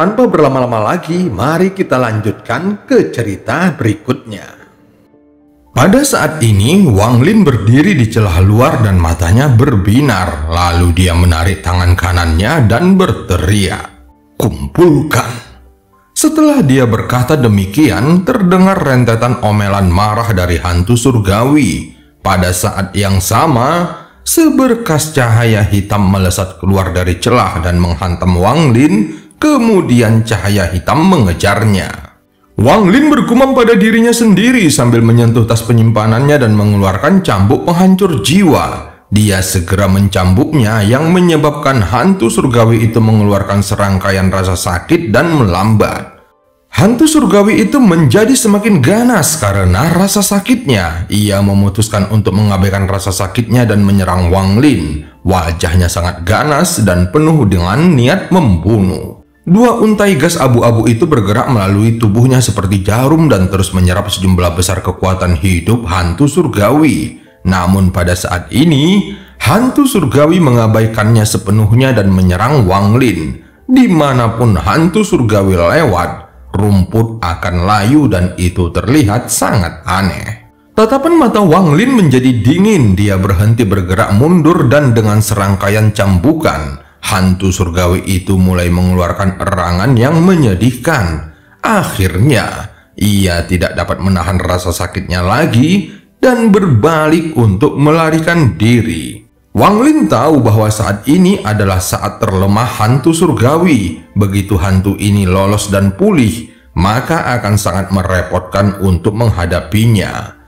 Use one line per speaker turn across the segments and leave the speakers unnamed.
Tanpa berlama-lama lagi, mari kita lanjutkan ke cerita berikutnya. Pada saat ini, Wang Lin berdiri di celah luar dan matanya berbinar. Lalu dia menarik tangan kanannya dan berteriak, "Kumpulkan!" Setelah dia berkata demikian, terdengar rentetan omelan marah dari hantu surgawi. Pada saat yang sama, seberkas cahaya hitam melesat keluar dari celah dan menghantam Wang Lin. Kemudian cahaya hitam mengejarnya. Wang Lin bergumam pada dirinya sendiri sambil menyentuh tas penyimpanannya dan mengeluarkan cambuk penghancur jiwa. Dia segera mencambuknya yang menyebabkan hantu surgawi itu mengeluarkan serangkaian rasa sakit dan melambat. Hantu surgawi itu menjadi semakin ganas karena rasa sakitnya. Ia memutuskan untuk mengabaikan rasa sakitnya dan menyerang Wang Lin. Wajahnya sangat ganas dan penuh dengan niat membunuh. Dua untai gas abu-abu itu bergerak melalui tubuhnya seperti jarum dan terus menyerap sejumlah besar kekuatan hidup hantu surgawi. Namun pada saat ini, hantu surgawi mengabaikannya sepenuhnya dan menyerang Wang Lin. Dimanapun hantu surgawi lewat, rumput akan layu dan itu terlihat sangat aneh. Tatapan mata Wang Lin menjadi dingin. Dia berhenti bergerak mundur dan dengan serangkaian cambukan, hantu surgawi itu mulai mengeluarkan erangan yang menyedihkan. Akhirnya, ia tidak dapat menahan rasa sakitnya lagi dan berbalik untuk melarikan diri. Wang Lin tahu bahwa saat ini adalah saat terlemah hantu surgawi. Begitu hantu ini lolos dan pulih, maka akan sangat merepotkan untuk menghadapinya.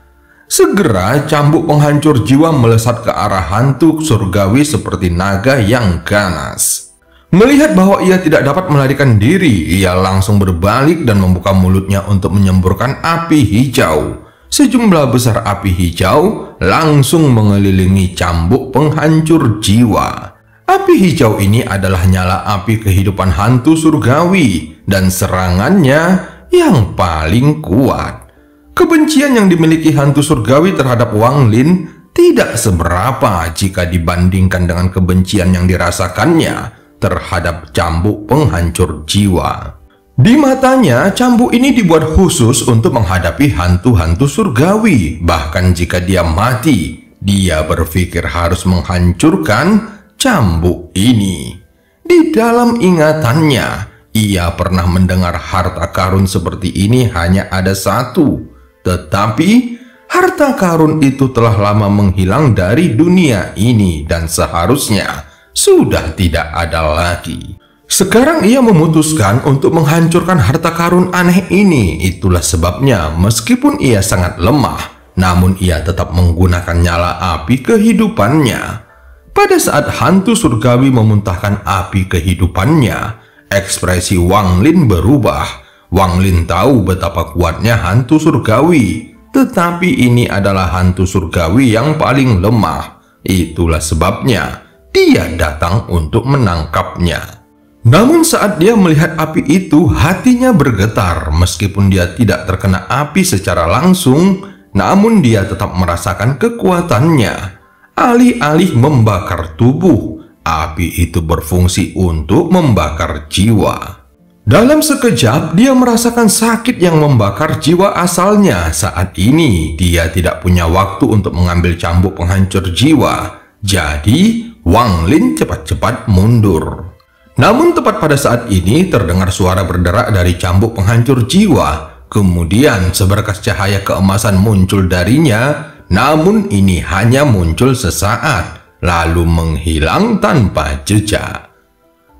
Segera cambuk penghancur jiwa melesat ke arah hantu surgawi seperti naga yang ganas. Melihat bahwa ia tidak dapat melarikan diri, ia langsung berbalik dan membuka mulutnya untuk menyemburkan api hijau. Sejumlah besar api hijau langsung mengelilingi cambuk penghancur jiwa. Api hijau ini adalah nyala api kehidupan hantu surgawi dan serangannya yang paling kuat. Kebencian yang dimiliki hantu surgawi terhadap Wang Lin tidak seberapa jika dibandingkan dengan kebencian yang dirasakannya terhadap cambuk penghancur jiwa. Di matanya, cambuk ini dibuat khusus untuk menghadapi hantu-hantu surgawi. Bahkan jika dia mati, dia berpikir harus menghancurkan cambuk ini. Di dalam ingatannya, ia pernah mendengar harta karun seperti ini hanya ada satu. Tetapi harta karun itu telah lama menghilang dari dunia ini dan seharusnya sudah tidak ada lagi. Sekarang ia memutuskan untuk menghancurkan harta karun aneh ini. Itulah sebabnya meskipun ia sangat lemah, namun ia tetap menggunakan nyala api kehidupannya. Pada saat hantu surgawi memuntahkan api kehidupannya, ekspresi Wang Lin berubah. Wang Lin tahu betapa kuatnya hantu surgawi, tetapi ini adalah hantu surgawi yang paling lemah. Itulah sebabnya dia datang untuk menangkapnya. Namun saat dia melihat api itu, hatinya bergetar. Meskipun dia tidak terkena api secara langsung, namun dia tetap merasakan kekuatannya. Alih-alih membakar tubuh, api itu berfungsi untuk membakar jiwa. Dalam sekejap, dia merasakan sakit yang membakar jiwa asalnya. Saat ini, dia tidak punya waktu untuk mengambil cambuk penghancur jiwa. Jadi, Wang Lin cepat-cepat mundur. Namun tepat pada saat ini, terdengar suara berderak dari cambuk penghancur jiwa. Kemudian, seberkas cahaya keemasan muncul darinya. Namun ini hanya muncul sesaat, lalu menghilang tanpa jejak.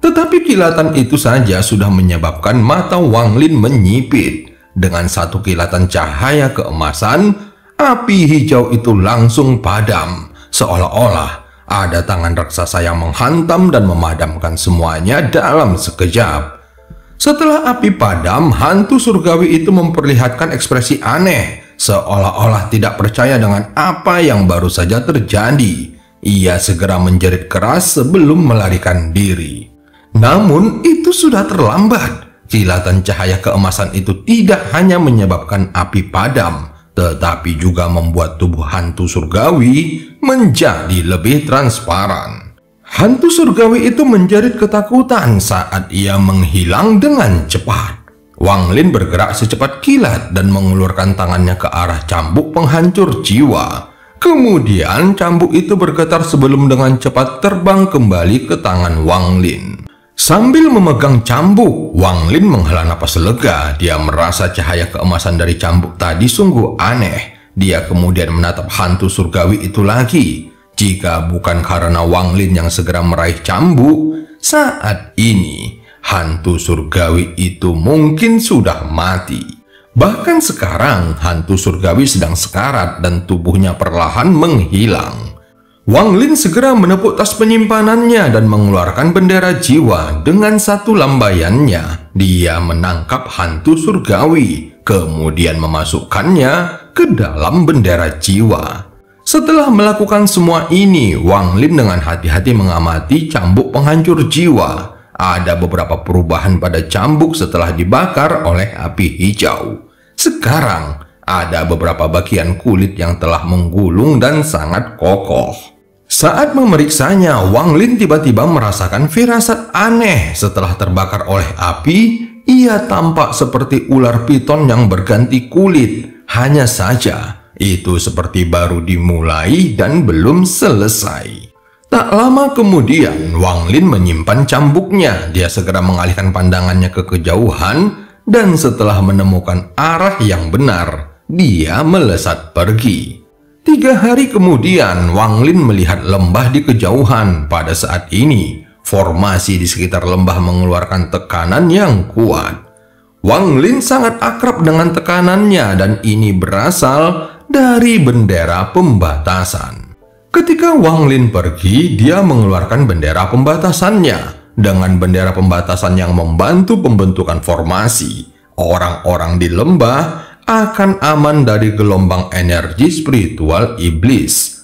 Tetapi kilatan itu saja sudah menyebabkan mata Wang Lin menyipit. Dengan satu kilatan cahaya keemasan, api hijau itu langsung padam. Seolah-olah ada tangan raksasa yang menghantam dan memadamkan semuanya dalam sekejap. Setelah api padam, hantu surgawi itu memperlihatkan ekspresi aneh. Seolah-olah tidak percaya dengan apa yang baru saja terjadi. Ia segera menjerit keras sebelum melarikan diri. Namun itu sudah terlambat. Kilatan cahaya keemasan itu tidak hanya menyebabkan api padam, tetapi juga membuat tubuh hantu surgawi menjadi lebih transparan. Hantu surgawi itu menjerit ketakutan saat ia menghilang dengan cepat. Wang Lin bergerak secepat kilat dan mengelurkan tangannya ke arah cambuk penghancur jiwa. Kemudian cambuk itu bergetar sebelum dengan cepat terbang kembali ke tangan Wang Lin. Sambil memegang cambuk, Wang Lin menghela napas lega. Dia merasa cahaya keemasan dari cambuk tadi sungguh aneh. Dia kemudian menatap hantu surgawi itu lagi. Jika bukan karena Wang Lin yang segera meraih cambuk, saat ini hantu surgawi itu mungkin sudah mati. Bahkan sekarang hantu surgawi sedang sekarat dan tubuhnya perlahan menghilang. Wang Lin segera menepuk tas penyimpanannya dan mengeluarkan bendera jiwa. Dengan satu lambaiannya, dia menangkap hantu surgawi, kemudian memasukkannya ke dalam bendera jiwa. Setelah melakukan semua ini, Wang Lin dengan hati-hati mengamati cambuk penghancur jiwa. Ada beberapa perubahan pada cambuk setelah dibakar oleh api hijau. Sekarang, ada beberapa bagian kulit yang telah menggulung dan sangat kokoh. Saat memeriksanya, Wang Lin tiba-tiba merasakan firasat aneh. Setelah terbakar oleh api, ia tampak seperti ular piton yang berganti kulit. Hanya saja, itu seperti baru dimulai dan belum selesai. Tak lama kemudian, Wang Lin menyimpan cambuknya. Dia segera mengalihkan pandangannya ke kejauhan, dan setelah menemukan arah yang benar, dia melesat pergi. 3 hari kemudian, Wang Lin melihat lembah di kejauhan. Pada saat ini, formasi di sekitar lembah mengeluarkan tekanan yang kuat. Wang Lin sangat akrab dengan tekanannya, dan ini berasal dari bendera pembatasan. Ketika Wang Lin pergi, dia mengeluarkan bendera pembatasannya. Dengan bendera pembatasan yang membantu pembentukan formasi, orang-orang di lembah akan aman dari gelombang energi spiritual iblis.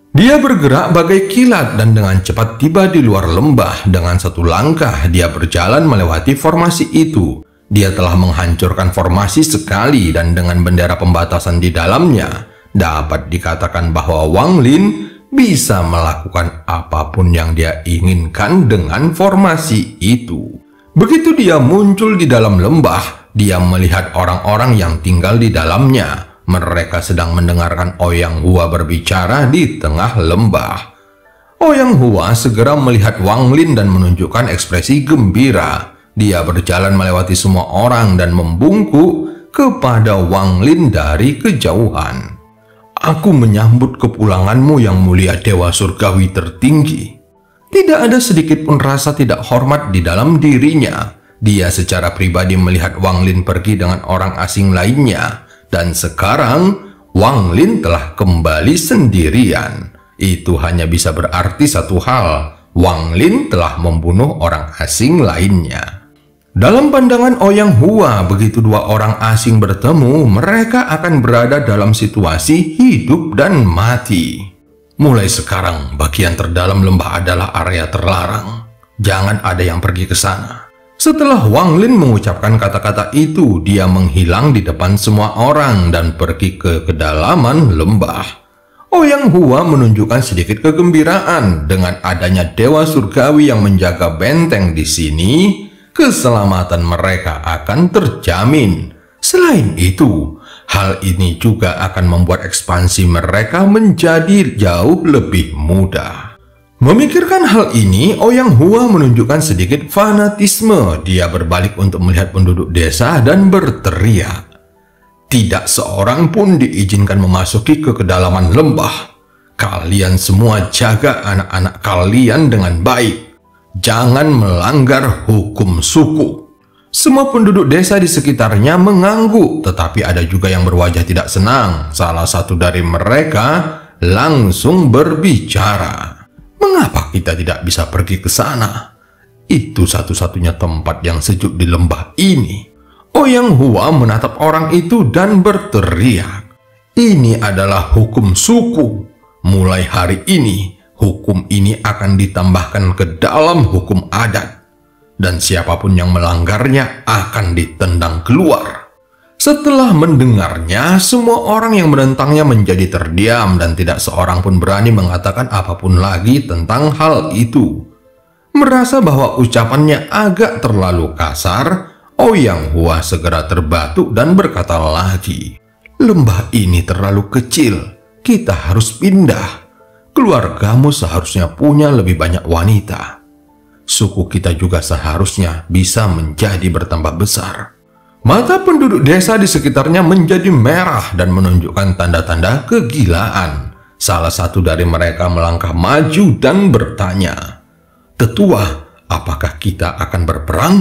Dia bergerak bagai kilat dan dengan cepat tiba di luar lembah. Dengan satu langkah, dia berjalan melewati formasi itu. Dia telah menghancurkan formasi sekali, dan dengan bendera pembatasan di dalamnya, dapat dikatakan bahwa Wang Lin bisa melakukan apapun yang dia inginkan dengan formasi itu. Begitu dia muncul di dalam lembah, dia melihat orang-orang yang tinggal di dalamnya. Mereka sedang mendengarkan Ouyang Hua berbicara di tengah lembah. Ouyang Hua segera melihat Wang Lin dan menunjukkan ekspresi gembira. Dia berjalan melewati semua orang dan membungkuk kepada Wang Lin dari kejauhan. "Aku menyambut kepulanganmu yang mulia Dewa Surgawi tertinggi." Tidak ada sedikit pun rasa tidak hormat di dalam dirinya. Dia secara pribadi melihat Wang Lin pergi dengan orang asing lainnya. Dan sekarang, Wang Lin telah kembali sendirian. Itu hanya bisa berarti satu hal. Wang Lin telah membunuh orang asing lainnya. Dalam pandangan Ouyang Hua, begitu dua orang asing bertemu, mereka akan berada dalam situasi hidup dan mati. Mulai sekarang, bagian terdalam lembah adalah area terlarang. Jangan ada yang pergi ke sana. Setelah Wang Lin mengucapkan kata-kata itu, dia menghilang di depan semua orang dan pergi ke kedalaman lembah. Ouyang Hua menunjukkan sedikit kegembiraan dengan adanya Dewa Surgawi yang menjaga benteng di sini. Keselamatan mereka akan terjamin. Selain itu, hal ini juga akan membuat ekspansi mereka menjadi jauh lebih mudah. Memikirkan hal ini, Ouyang Hua menunjukkan sedikit fanatisme. Dia berbalik untuk melihat penduduk desa dan berteriak, "Tidak seorang pun diizinkan memasuki ke kedalaman lembah. Kalian semua jaga anak-anak kalian dengan baik. Jangan melanggar hukum suku." Semua penduduk desa di sekitarnya mengangguk, tetapi ada juga yang berwajah tidak senang. Salah satu dari mereka langsung berbicara, "Mengapa kita tidak bisa pergi ke sana? Itu satu-satunya tempat yang sejuk di lembah ini." Ouyang Hua menatap orang itu dan berteriak, "Ini adalah hukum suku. Mulai hari ini, hukum ini akan ditambahkan ke dalam hukum adat, dan siapapun yang melanggarnya akan ditendang keluar." Setelah mendengarnya, semua orang yang menentangnya menjadi terdiam dan tidak seorang pun berani mengatakan apapun lagi tentang hal itu. Merasa bahwa ucapannya agak terlalu kasar, Ouyang Hua segera terbatuk dan berkata lagi, "Lembah ini terlalu kecil, kita harus pindah. Keluargamu seharusnya punya lebih banyak wanita. Suku kita juga seharusnya bisa menjadi bertambah besar." Mata penduduk desa di sekitarnya menjadi merah dan menunjukkan tanda-tanda kegilaan. Salah satu dari mereka melangkah maju dan bertanya, "Tetua, apakah kita akan berperang?"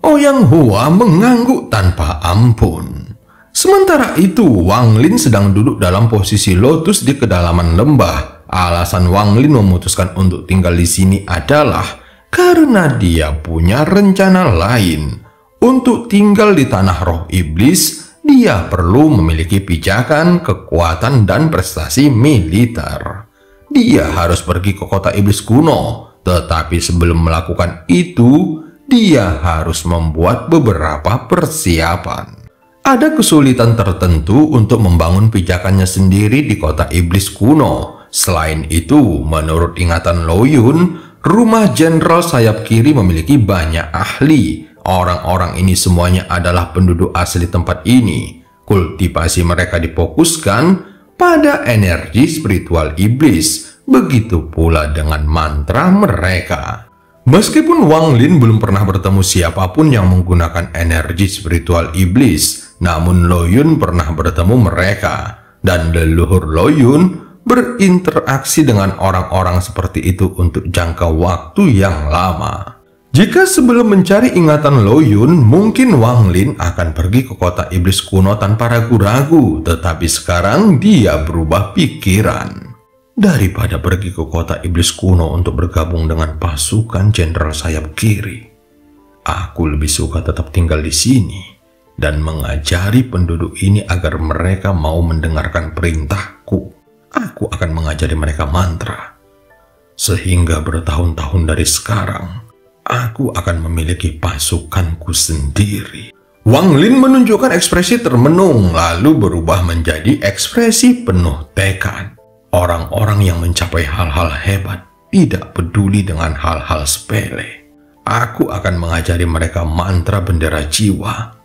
Ouyang Hua mengangguk tanpa ampun. Sementara itu, Wang Lin sedang duduk dalam posisi lotus di kedalaman lembah. Alasan Wang Lin memutuskan untuk tinggal di sini adalah karena dia punya rencana lain. Untuk tinggal di tanah roh iblis, dia perlu memiliki pijakan, kekuatan, dan prestasi militer. Dia harus pergi ke kota iblis kuno, tetapi sebelum melakukan itu, dia harus membuat beberapa persiapan. Ada kesulitan tertentu untuk membangun pijakannya sendiri di kota iblis kuno. Selain itu, menurut ingatan Lo Yun, rumah jenderal sayap kiri memiliki banyak ahli. Orang-orang ini semuanya adalah penduduk asli tempat ini. Kultivasi mereka difokuskan pada energi spiritual iblis. Begitu pula dengan mantra mereka. Meskipun Wang Lin belum pernah bertemu siapapun yang menggunakan energi spiritual iblis, namun Lo Yun pernah bertemu mereka. Dan leluhur Lo Yun berinteraksi dengan orang-orang seperti itu untuk jangka waktu yang lama. Jika sebelum mencari ingatan Lo Yun, mungkin Wang Lin akan pergi ke kota iblis kuno tanpa ragu-ragu, tetapi sekarang dia berubah pikiran. Daripada pergi ke kota iblis kuno untuk bergabung dengan pasukan jenderal sayap kiri, aku lebih suka tetap tinggal di sini dan mengajari penduduk ini agar mereka mau mendengarkan perintahku. Aku akan mengajari mereka mantra, sehingga bertahun-tahun dari sekarang, aku akan memiliki pasukanku sendiri. Wang Lin menunjukkan ekspresi termenung, lalu berubah menjadi ekspresi penuh tekad. Orang-orang yang mencapai hal-hal hebat tidak peduli dengan hal-hal sepele. Aku akan mengajari mereka mantra bendera jiwa.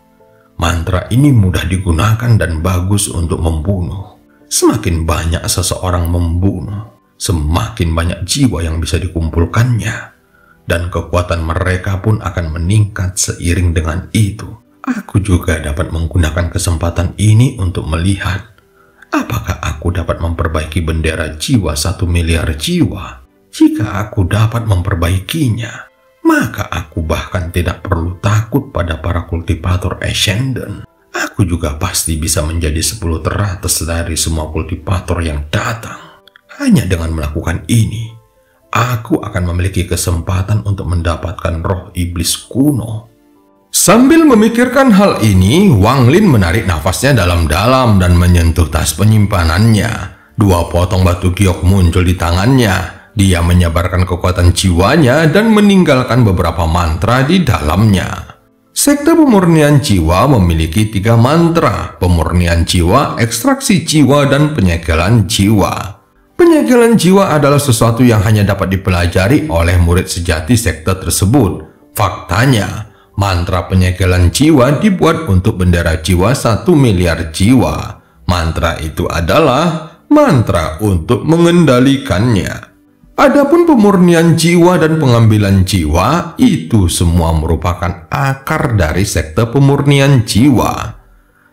Mantra ini mudah digunakan dan bagus untuk membunuh. Semakin banyak seseorang membunuh, semakin banyak jiwa yang bisa dikumpulkannya. Dan kekuatan mereka pun akan meningkat seiring dengan itu. Aku juga dapat menggunakan kesempatan ini untuk melihat apakah aku dapat memperbaiki bendera jiwa 1 miliar jiwa. Jika aku dapat memperbaikinya, maka aku bahkan tidak perlu takut pada para kultivator Ascendant. Aku juga pasti bisa menjadi 10 teratas dari semua kultivator yang datang. Hanya dengan melakukan ini, aku akan memiliki kesempatan untuk mendapatkan roh iblis kuno. Sambil memikirkan hal ini, Wang Lin menarik nafasnya dalam-dalam dan menyentuh tas penyimpanannya. 2 potong batu giok muncul di tangannya. Dia menyebarkan kekuatan jiwanya dan meninggalkan beberapa mantra di dalamnya. Sekte pemurnian jiwa memiliki 3 mantra: pemurnian jiwa, ekstraksi jiwa, dan penyegelan jiwa. Penyegelan jiwa adalah sesuatu yang hanya dapat dipelajari oleh murid sejati sekte tersebut. Faktanya, mantra penyegelan jiwa dibuat untuk bendera jiwa 1 miliar jiwa. Mantra itu adalah mantra untuk mengendalikannya. Adapun pemurnian jiwa dan pengambilan jiwa, itu semua merupakan akar dari sekte pemurnian jiwa.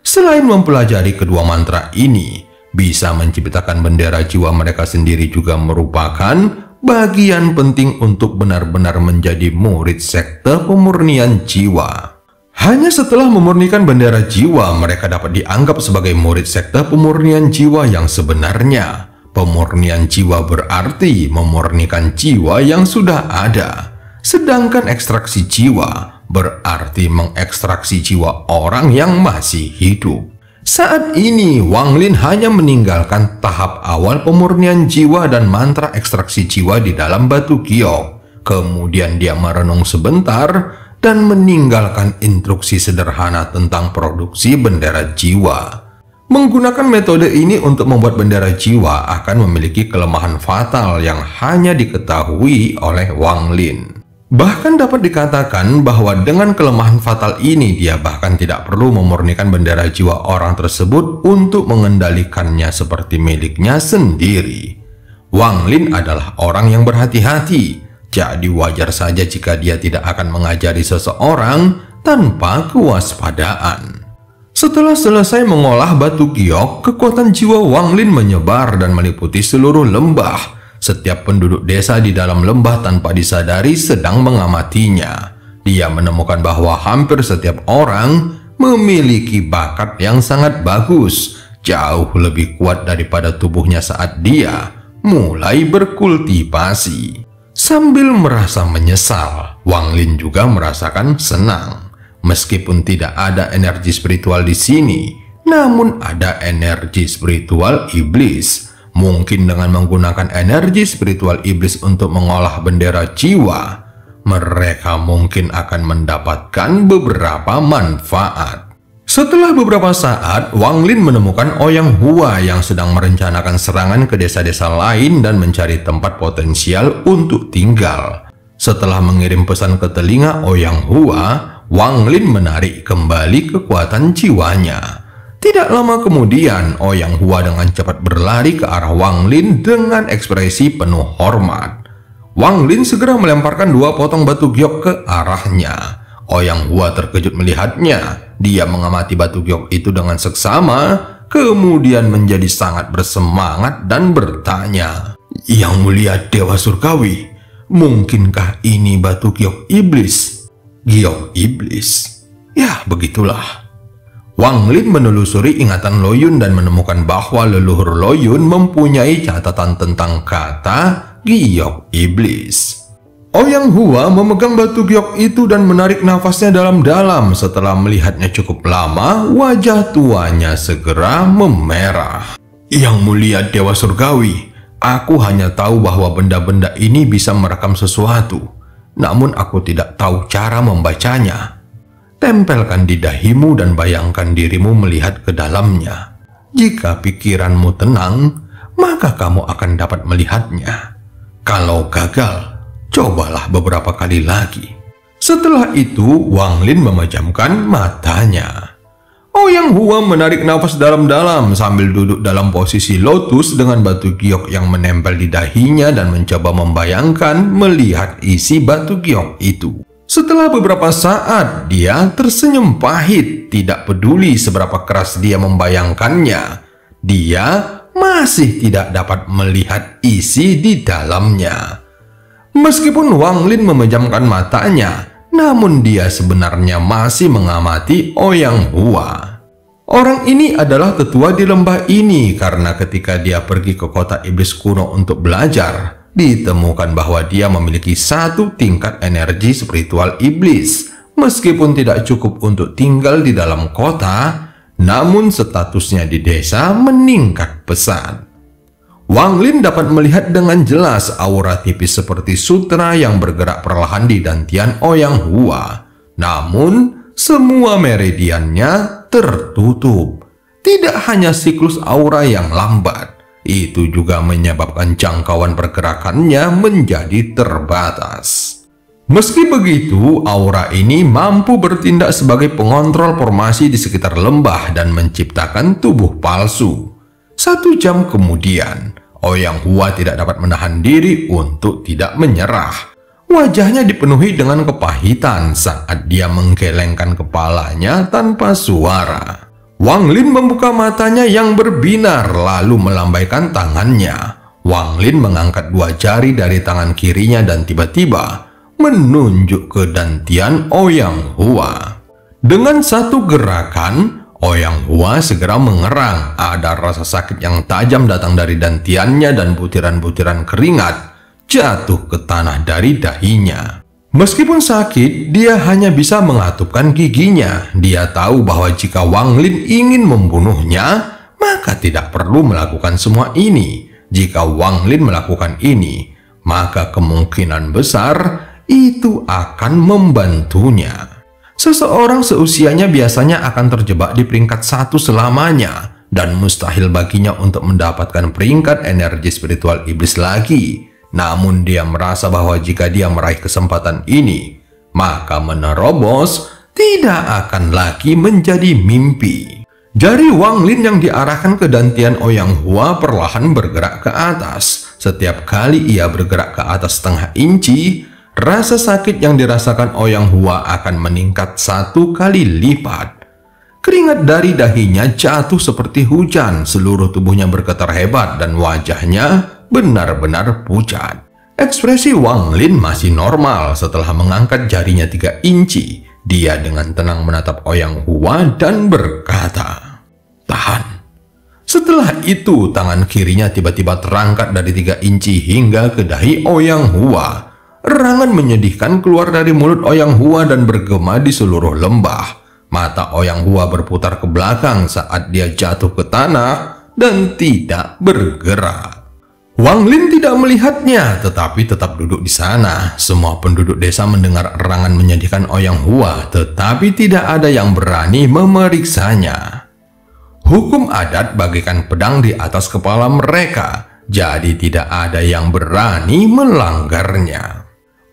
Selain mempelajari kedua mantra ini, bisa menciptakan bendera jiwa mereka sendiri juga merupakan bagian penting untuk benar-benar menjadi murid sekte pemurnian jiwa. Hanya setelah memurnikan bendera jiwa, mereka dapat dianggap sebagai murid sekte pemurnian jiwa yang sebenarnya. Pemurnian jiwa berarti memurnikan jiwa yang sudah ada. Sedangkan ekstraksi jiwa berarti mengekstraksi jiwa orang yang masih hidup. Saat ini, Wang Lin hanya meninggalkan tahap awal pemurnian jiwa dan mantra ekstraksi jiwa di dalam batu giok. Kemudian dia merenung sebentar dan meninggalkan instruksi sederhana tentang produksi bendera jiwa. Menggunakan metode ini untuk membuat bendera jiwa akan memiliki kelemahan fatal yang hanya diketahui oleh Wang Lin. Bahkan dapat dikatakan bahwa dengan kelemahan fatal ini dia bahkan tidak perlu memurnikan bendera jiwa orang tersebut untuk mengendalikannya seperti miliknya sendiri. Wang Lin adalah orang yang berhati-hati, jadi wajar saja jika dia tidak akan mengajari seseorang tanpa kewaspadaan. Setelah selesai mengolah batu giok, kekuatan jiwa Wang Lin menyebar dan meliputi seluruh lembah. Setiap penduduk desa di dalam lembah tanpa disadari sedang mengamatinya. Dia menemukan bahwa hampir setiap orang memiliki bakat yang sangat bagus, jauh lebih kuat daripada tubuhnya saat dia mulai berkultivasi. Sambil merasa menyesal, Wang Lin juga merasakan senang. Meskipun tidak ada energi spiritual di sini, namun ada energi spiritual iblis. Mungkin dengan menggunakan energi spiritual iblis untuk mengolah bendera jiwa, mereka mungkin akan mendapatkan beberapa manfaat. Setelah beberapa saat, Wang Lin menemukan Ouyang Hua yang sedang merencanakan serangan ke desa-desa lain dan mencari tempat potensial untuk tinggal. Setelah mengirim pesan ke telinga Ouyang Hua, Wang Lin menarik kembali kekuatan jiwanya. Tidak lama kemudian, Ouyang Hua dengan cepat berlari ke arah Wang Lin dengan ekspresi penuh hormat. Wang Lin segera melemparkan 2 potong batu giok ke arahnya. Ouyang Hua terkejut melihatnya. Dia mengamati batu giok itu dengan seksama, kemudian menjadi sangat bersemangat dan bertanya, "Yang mulia Dewa Surgawi, mungkinkah ini batu giok iblis?" Giok iblis? Ya, begitulah. Wang Lin menelusuri ingatan Lo Yun dan menemukan bahwa leluhur Lo Yun mempunyai catatan tentang kata giok iblis. Ouyang Hua memegang batu giok itu dan menarik nafasnya dalam-dalam. Setelah melihatnya cukup lama, wajah tuanya segera memerah. "Yang mulia Dewa Surgawi, aku hanya tahu bahwa benda-benda ini bisa merekam sesuatu, namun aku tidak tahu cara membacanya. Tempelkan di dahimu dan bayangkan dirimu melihat ke dalamnya. Jika pikiranmu tenang, maka kamu akan dapat melihatnya. Kalau gagal, cobalah beberapa kali lagi." Setelah itu, Wang Lin memejamkan matanya. Ouyang Hua menarik nafas dalam-dalam sambil duduk dalam posisi lotus dengan batu giok yang menempel di dahinya dan mencoba membayangkan melihat isi batu giok itu. Setelah beberapa saat, dia tersenyum pahit, tidak peduli seberapa keras dia membayangkannya. Dia masih tidak dapat melihat isi di dalamnya. Meskipun Wang Lin memejamkan matanya, namun dia sebenarnya masih mengamati Ouyang Hua. Orang ini adalah tetua di lembah ini karena ketika dia pergi ke kota iblis kuno untuk belajar, ditemukan bahwa dia memiliki 1 tingkat energi spiritual iblis. Meskipun tidak cukup untuk tinggal di dalam kota, namun statusnya di desa meningkat pesat. Wang Lin dapat melihat dengan jelas aura tipis seperti sutra yang bergerak perlahan di dantian Ouyang Hua. Namun, semua meridiannya tertutup. Tidak hanya siklus aura yang lambat, itu juga menyebabkan jangkauan pergerakannya menjadi terbatas. Meski begitu, aura ini mampu bertindak sebagai pengontrol formasi di sekitar lembah dan menciptakan tubuh palsu. 1 jam kemudian, Ouyang Hua tidak dapat menahan diri untuk tidak menyerah. Wajahnya dipenuhi dengan kepahitan saat dia menggelengkan kepalanya tanpa suara. Wang Lin membuka matanya yang berbinar lalu melambaikan tangannya. Wang Lin mengangkat 2 jari dari tangan kirinya dan tiba-tiba menunjuk ke dantian Ouyang Hua. Dengan 1 gerakan, Ouyang Hua segera mengerang. Ada rasa sakit yang tajam datang dari dantiannya dan butiran-butiran keringat jatuh ke tanah dari dahinya. Meskipun sakit, dia hanya bisa mengatupkan giginya. Dia tahu bahwa jika Wang Lin ingin membunuhnya, maka tidak perlu melakukan semua ini. Jika Wang Lin melakukan ini, maka kemungkinan besar itu akan membantunya. Seseorang seusianya biasanya akan terjebak di peringkat 1 selamanya, dan mustahil baginya untuk mendapatkan peringkat energi spiritual iblis lagi. Namun dia merasa bahwa jika dia meraih kesempatan ini, maka menerobos tidak akan lagi menjadi mimpi. Jari Wang Lin yang diarahkan ke dantian Ouyang Hua perlahan bergerak ke atas. Setiap kali ia bergerak ke atas setengah inci, rasa sakit yang dirasakan Ouyang Hua akan meningkat 1 kali lipat. Keringat dari dahinya jatuh seperti hujan, seluruh tubuhnya bergetar hebat dan wajahnya benar-benar pucat. Ekspresi Wang Lin masih normal setelah mengangkat jarinya 3 inci. Dia dengan tenang menatap Ouyang Hua dan berkata, "Tahan." Setelah itu, tangan kirinya tiba-tiba terangkat dari 3 inci hingga ke dahi Ouyang Hua. Erangan menyedihkan keluar dari mulut Ouyang Hua dan bergema di seluruh lembah. Mata Ouyang Hua berputar ke belakang saat dia jatuh ke tanah dan tidak bergerak. Wang Lin tidak melihatnya, tetapi tetap duduk di sana. Semua penduduk desa mendengar erangan menyedihkan Ouyang Hua, tetapi tidak ada yang berani memeriksanya. Hukum adat bagaikan pedang di atas kepala mereka, jadi tidak ada yang berani melanggarnya.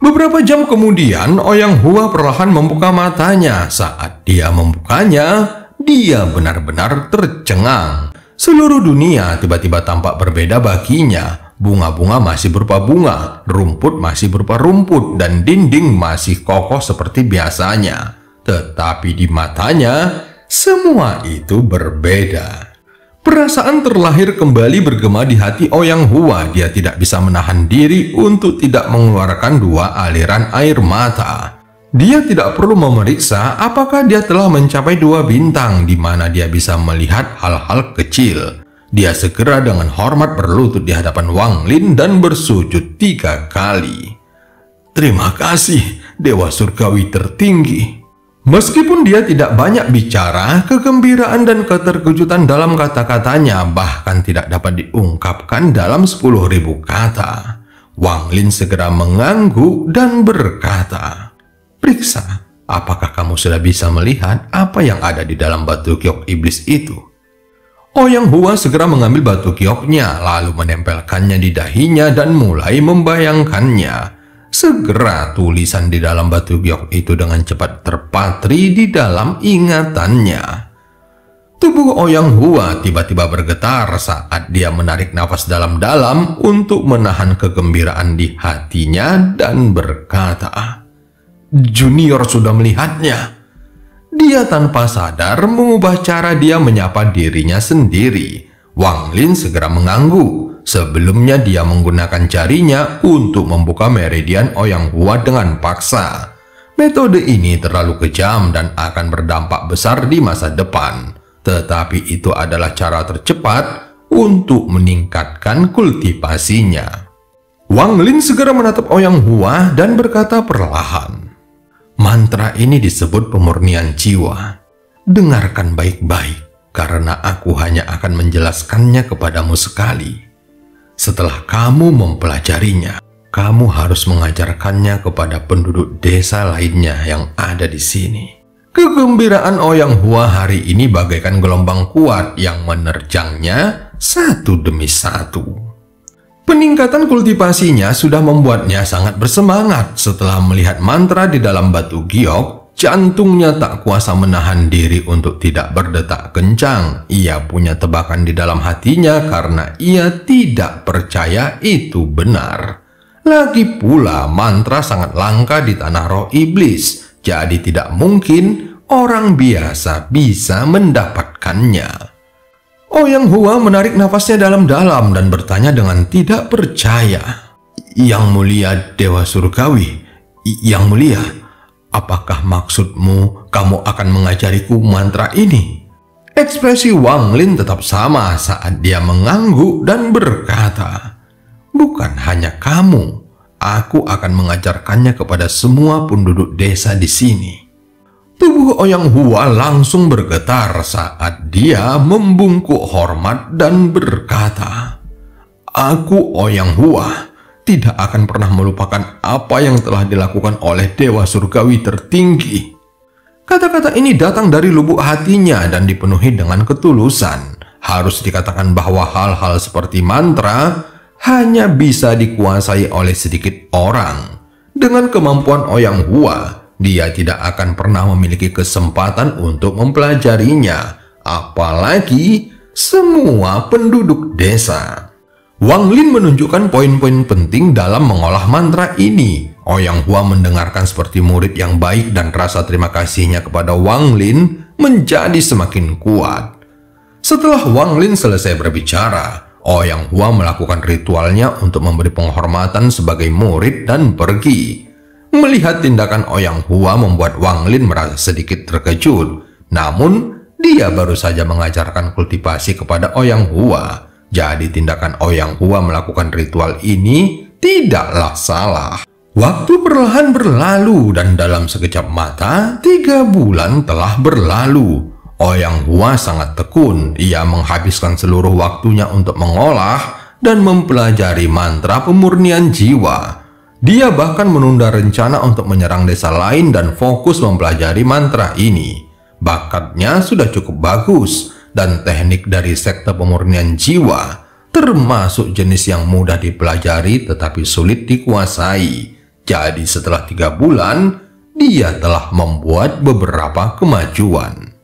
Beberapa jam kemudian, Ouyang Hua perlahan membuka matanya. Saat dia membukanya, dia benar-benar tercengang. Seluruh dunia tiba-tiba tampak berbeda baginya. Bunga-bunga masih berupa bunga, rumput masih berupa rumput, dan dinding masih kokoh seperti biasanya. Tetapi di matanya, semua itu berbeda. Perasaan terlahir kembali bergema di hati Ouyang Hua. Dia tidak bisa menahan diri untuk tidak mengeluarkan 2 aliran air mata. Dia tidak perlu memeriksa apakah dia telah mencapai 2 bintang di mana dia bisa melihat hal-hal kecil. Dia segera dengan hormat berlutut di hadapan Wang Lin dan bersujud 3 kali. "Terima kasih, Dewa Surgawi tertinggi." Meskipun dia tidak banyak bicara, kegembiraan dan keterkejutan dalam kata-katanya bahkan tidak dapat diungkapkan dalam 10.000 kata. Wang Lin segera mengangguk dan berkata, "Periksa, apakah kamu sudah bisa melihat apa yang ada di dalam batu giok iblis itu?" Ouyang Hua segera mengambil batu gioknya, lalu menempelkannya di dahinya dan mulai membayangkannya. Segera tulisan di dalam batu giok itu dengan cepat terpatri di dalam ingatannya. Tubuh Ouyang Hua tiba-tiba bergetar saat dia menarik nafas dalam-dalam untuk menahan kegembiraan di hatinya dan berkata, "Junior sudah melihatnya." Dia tanpa sadar mengubah cara dia menyapa dirinya sendiri. Wang Lin segera mengangguk. Sebelumnya dia menggunakan jarinya untuk membuka meridian Ouyang Hua dengan paksa. Metode ini terlalu kejam dan akan berdampak besar di masa depan. Tetapi itu adalah cara tercepat untuk meningkatkan kultivasinya. Wang Lin segera menatap Ouyang Hua dan berkata perlahan, "Mantra ini disebut pemurnian jiwa. Dengarkan baik-baik, karena aku hanya akan menjelaskannya kepadamu sekali. Setelah kamu mempelajarinya, kamu harus mengajarkannya kepada penduduk desa lainnya yang ada di sini." Kegembiraan Ouyang Hua hari ini bagaikan gelombang kuat yang menerjangnya satu demi satu. Peningkatan kultivasinya sudah membuatnya sangat bersemangat. Setelah melihat mantra di dalam batu giok, jantungnya tak kuasa menahan diri untuk tidak berdetak kencang. Ia punya tebakan di dalam hatinya karena ia tidak percaya itu benar. Lagi pula mantra sangat langka di tanah roh iblis, jadi tidak mungkin orang biasa bisa mendapatkannya. Ouyang Hua menarik nafasnya dalam-dalam dan bertanya dengan tidak percaya, "Yang mulia Dewa Surgawi, Yang mulia, apakah maksudmu kamu akan mengajariku mantra ini?" Ekspresi Wang Lin tetap sama saat dia mengangguk dan berkata, "Bukan hanya kamu, aku akan mengajarkannya kepada semua penduduk desa di sini." Tubuh Ouyang Hua langsung bergetar saat dia membungkuk hormat dan berkata, "Aku Ouyang Hua tidak akan pernah melupakan apa yang telah dilakukan oleh Dewa Surgawi tertinggi. Kata-kata ini datang dari lubuk hatinya dan dipenuhi dengan ketulusan. Harus dikatakan bahwa hal-hal seperti mantra hanya bisa dikuasai oleh sedikit orang. Dengan kemampuan Ouyang Hua, dia tidak akan pernah memiliki kesempatan untuk mempelajarinya, apalagi semua penduduk desa. Wang Lin menunjukkan poin-poin penting dalam mengolah mantra ini. Ouyang Hua mendengarkan seperti murid yang baik dan rasa terima kasihnya kepada Wang Lin menjadi semakin kuat. Setelah Wang Lin selesai berbicara, Ouyang Hua melakukan ritualnya untuk memberi penghormatan sebagai murid dan pergi. Melihat tindakan Ouyang Hua membuat Wang Lin merasa sedikit terkejut. Namun, dia baru saja mengajarkan kultivasi kepada Ouyang Hua. Jadi tindakan Ouyang Hua melakukan ritual ini tidaklah salah. Waktu perlahan berlalu dan dalam sekejap mata 3 bulan telah berlalu. Ouyang Hua sangat tekun. Ia menghabiskan seluruh waktunya untuk mengolah dan mempelajari mantra pemurnian jiwa. Dia bahkan menunda rencana untuk menyerang desa lain dan fokus mempelajari mantra ini. Bakatnya sudah cukup bagus. Dan teknik dari sekte pemurnian jiwa termasuk jenis yang mudah dipelajari tetapi sulit dikuasai. Jadi setelah 3 bulan, dia telah membuat beberapa kemajuan.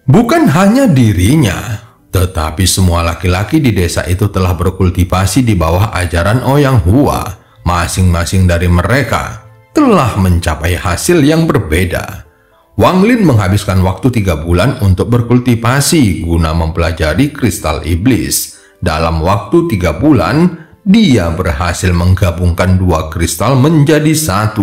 Bukan hanya dirinya, tetapi semua laki-laki di desa itu telah berkultivasi di bawah ajaran Ouyang Hua. Masing-masing dari mereka telah mencapai hasil yang berbeda. Wang Lin menghabiskan waktu 3 bulan untuk berkultivasi guna mempelajari kristal iblis. Dalam waktu 3 bulan, dia berhasil menggabungkan 2 kristal menjadi 1.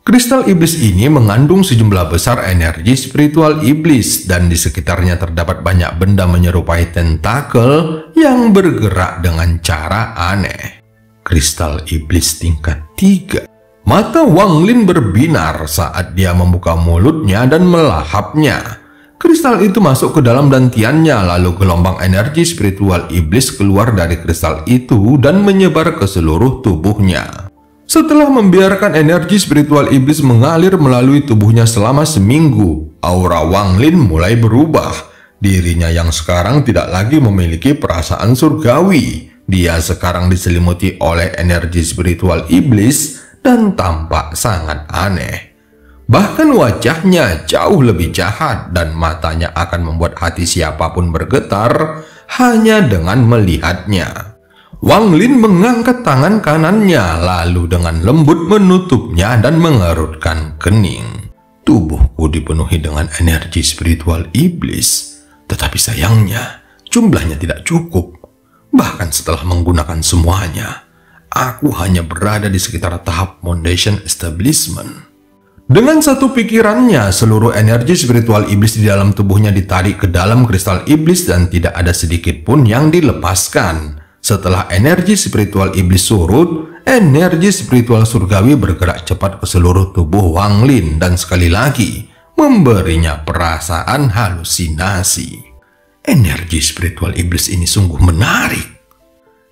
Kristal iblis ini mengandung sejumlah besar energi spiritual iblis dan di sekitarnya terdapat banyak benda menyerupai tentakel yang bergerak dengan cara aneh. Kristal iblis tingkat 3. Mata Wang Lin berbinar saat dia membuka mulutnya dan melahapnya. Kristal itu masuk ke dalam dantiannya, lalu gelombang energi spiritual iblis keluar dari kristal itu dan menyebar ke seluruh tubuhnya. Setelah membiarkan energi spiritual iblis mengalir melalui tubuhnya selama seminggu, aura Wang Lin mulai berubah. Dirinya yang sekarang tidak lagi memiliki perasaan surgawi. Dia sekarang diselimuti oleh energi spiritual iblis dan tampak sangat aneh. Bahkan wajahnya jauh lebih jahat dan matanya akan membuat hati siapapun bergetar hanya dengan melihatnya. Wang Lin mengangkat tangan kanannya lalu dengan lembut menutupnya dan mengerutkan kening. Tubuhku dipenuhi dengan energi spiritual iblis, tetapi sayangnya jumlahnya tidak cukup. Bahkan setelah menggunakan semuanya, aku hanya berada di sekitar tahap foundation establishment. Dengan satu pikirannya, seluruh energi spiritual iblis di dalam tubuhnya ditarik ke dalam kristal iblis dan tidak ada sedikit pun yang dilepaskan. Setelah energi spiritual iblis surut, energi spiritual surgawi bergerak cepat ke seluruh tubuh Wang Lin dan sekali lagi memberinya perasaan halusinasi. Energi spiritual iblis ini sungguh menarik.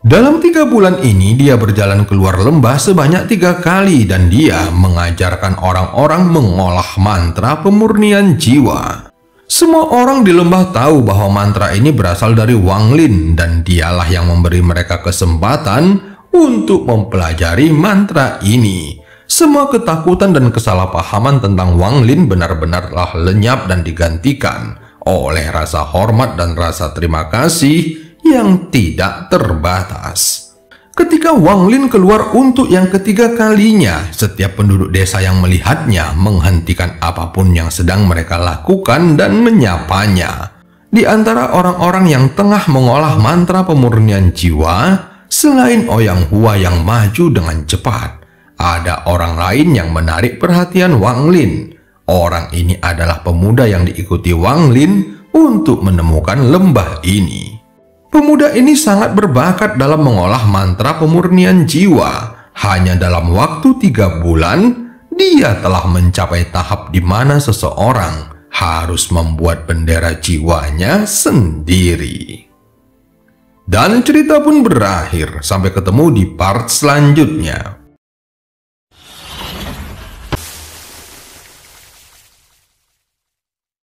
Dalam 3 bulan ini dia berjalan keluar lembah sebanyak 3 kali dan dia mengajarkan orang-orang mengolah mantra pemurnian jiwa. Semua orang di lembah tahu bahwa mantra ini berasal dari Wang Lin dan dialah yang memberi mereka kesempatan untuk mempelajari mantra ini. Semua ketakutan dan kesalahpahaman tentang Wang Lin benar-benar telah lenyap dan digantikan oleh rasa hormat dan rasa terima kasih yang tidak terbatas. Ketika Wang Lin keluar untuk yang ketiga kalinya, setiap penduduk desa yang melihatnya menghentikan apapun yang sedang mereka lakukan dan menyapanya. Di antara orang-orang yang tengah mengolah mantra pemurnian jiwa, selain Ouyang Hua yang maju dengan cepat, ada orang lain yang menarik perhatian Wang Lin. Orang ini adalah pemuda yang diikuti Wang Lin untuk menemukan lembah ini. Pemuda ini sangat berbakat dalam mengolah mantra pemurnian jiwa. Hanya dalam waktu 3 bulan, dia telah mencapai tahap di mana seseorang harus membuat bendera jiwanya sendiri. Dan cerita pun berakhir. Sampai ketemu di part selanjutnya.